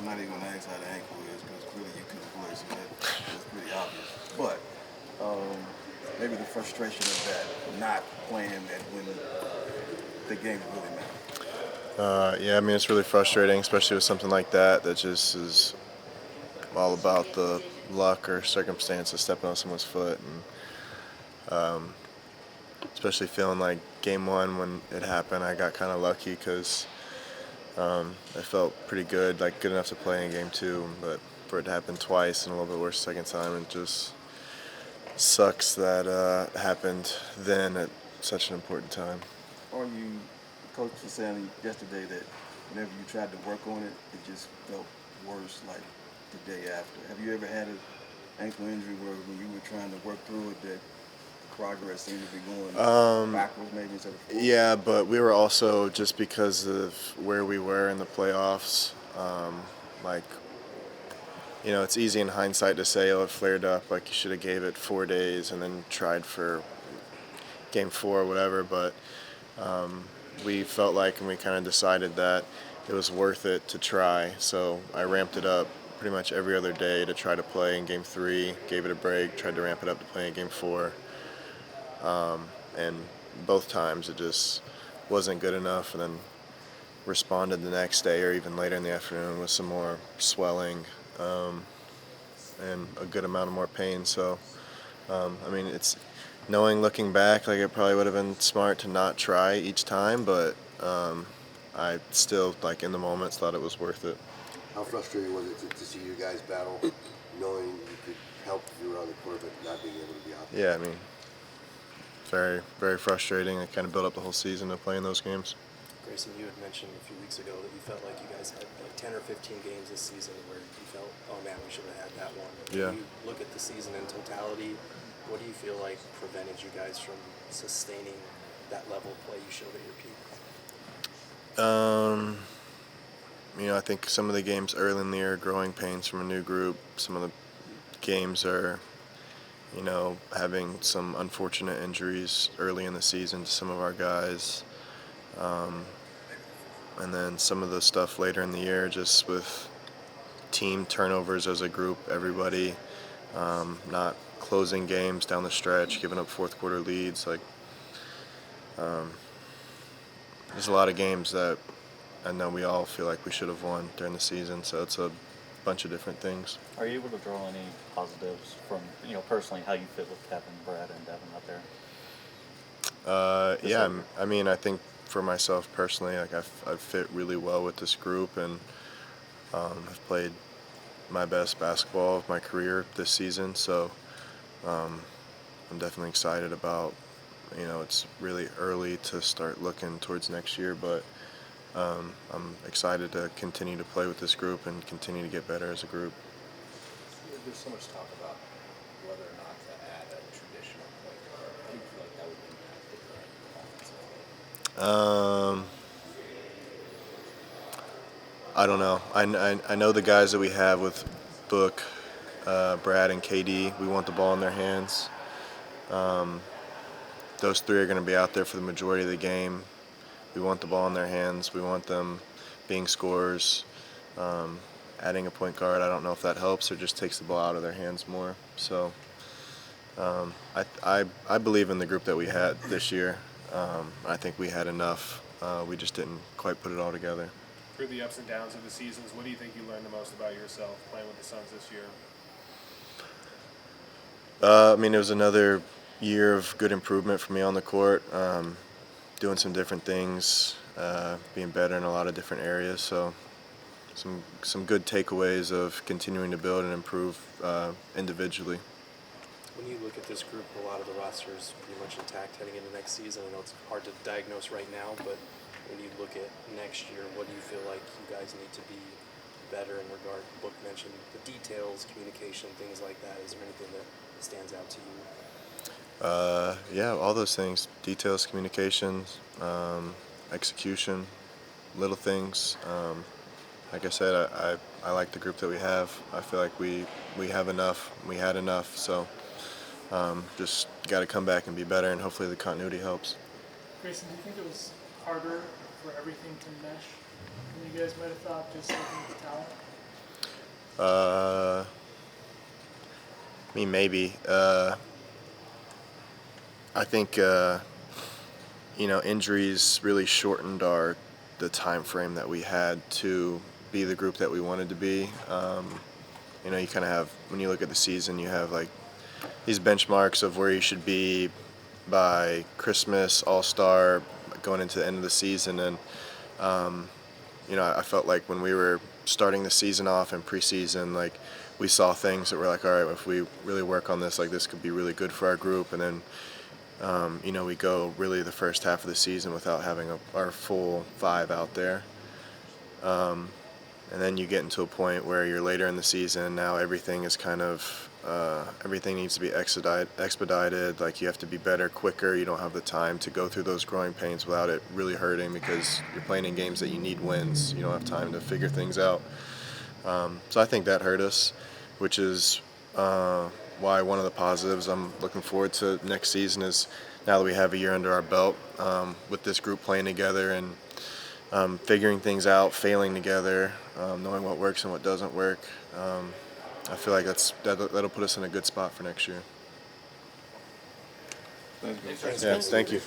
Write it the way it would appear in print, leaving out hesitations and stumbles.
not even going to ask how the ankle is because clearly you couldn't play, so that's pretty obvious. But maybe the frustration of that, not playing that when the game really matters. Yeah, I mean, it's really frustrating, especially with something like that just is all about the luck or circumstance of stepping on someone's foot. And especially feeling like game one when it happened, I got kind of lucky because I felt pretty good, like good enough to play in game two. But for it to happen twice and a little bit worse second time, it just sucks that happened then at such an important time. Coach was saying yesterday that whenever you tried to work on it, it just felt worse like the day after. Have you ever had an ankle injury where when you were trying to work through it that progress seemed to be going backwards maybe instead of forward? Yeah, but we were also, just because of where we were in the playoffs, like, it's easy in hindsight to say, oh, it flared up, like you should have gave it 4 days and then tried for game four or whatever, but we felt like, and we kind of decided that it was worth it to try, so I ramped it up pretty much every other day to try to play in game three, gave it a break, tried to ramp it up to play in game four, and both times it just wasn't good enough, and then responded the next day or even later in the afternoon with some more swelling and a good amount of more pain. So, I mean, it's knowing, looking back, like it probably would have been smart to not try each time, but I still, like in the moments, thought it was worth it. How frustrating was it to see you guys battle, knowing you could help if you were on the court, but not being able to be out there? Yeah, I mean, very, very frustrating. It kind of built up the whole season of playing those games. Grayson, you had mentioned a few weeks ago that you felt like you guys had like 10 or 15 games this season where you felt, oh man, we should have had that one. Yeah. When you look at the season in totality, what do you feel like prevented you guys from sustaining that level of play you showed at your peak? I think some of the games early in the year, growing pains from a new group. Some of the games are, having some unfortunate injuries early in the season to some of our guys. And then some of the stuff later in the year, just with team turnovers as a group, everybody not closing games down the stretch, giving up fourth quarter leads. Like, there's a lot of games that I know we all feel like we should have won during the season, so it's a bunch of different things. Are you able to draw any positives from, personally, how you fit with Kevin, Brad, and Devin out there? Yeah, I mean, I think for myself personally, like I've fit really well with this group, and I've played my best basketball of my career this season, so I'm definitely excited about, it's really early to start looking towards next year, but I'm excited to continue to play with this group and continue to get better as a group. There's so much talk about whether or not to add a traditional point guard. How do you feel like that would impact the offensive game? I don't know. I know the guys that we have with Book, Brad, and KD, we want the ball in their hands. Those three are going to be out there for the majority of the game. We want the ball in their hands. We want them being scorers. Adding a point guard, I don't know if that helps or just takes the ball out of their hands more. So I believe in the group that we had this year. I think we had enough. We just didn't quite put it all together. Through the ups and downs of the seasons, what do you think you learned the most about yourself playing with the Suns this year? I mean, it was another year of good improvement for me on the court, doing some different things, being better in a lot of different areas. So some good takeaways of continuing to build and improve individually. When you look at this group, a lot of the roster is pretty much intact heading into next season. I know it's hard to diagnose right now, but when you look at next year, what do you feel like you guys need to be better in regard? Book mentioned the details, communication, things like that. Is there anything that stands out to you? Yeah, all those things: details, communications, execution, little things. Like I said, I like the group that we have. I feel like we have enough. We had enough. So just got to come back and be better, and hopefully the continuity helps. Grayson, do you think it was harder for everything to mesh than you guys might have thought, just looking at the talent? I mean, maybe. I think injuries really shortened the time frame that we had to be the group that we wanted to be. You kind of have, when you look at the season, you have like these benchmarks of where you should be by Christmas, All-Star, going into the end of the season, and I felt like when we were starting the season off in preseason, like we saw things that were like, all right, if we really work on this, like this could be really good for our group, and then we go really the first half of the season without having our full five out there. And then you get into a point where you're later in the season. Now everything is kind of everything needs to be expedited. Like you have to be better, quicker. You don't have the time to go through those growing pains without it really hurting because you're playing in games that you need wins. You don't have time to figure things out. So I think that hurt us, which is why one of the positives I'm looking forward to next season is now that we have a year under our belt with this group playing together and figuring things out, failing together, knowing what works and what doesn't work. I feel like that'll put us in a good spot for next year. Thank you. Yeah, thank you.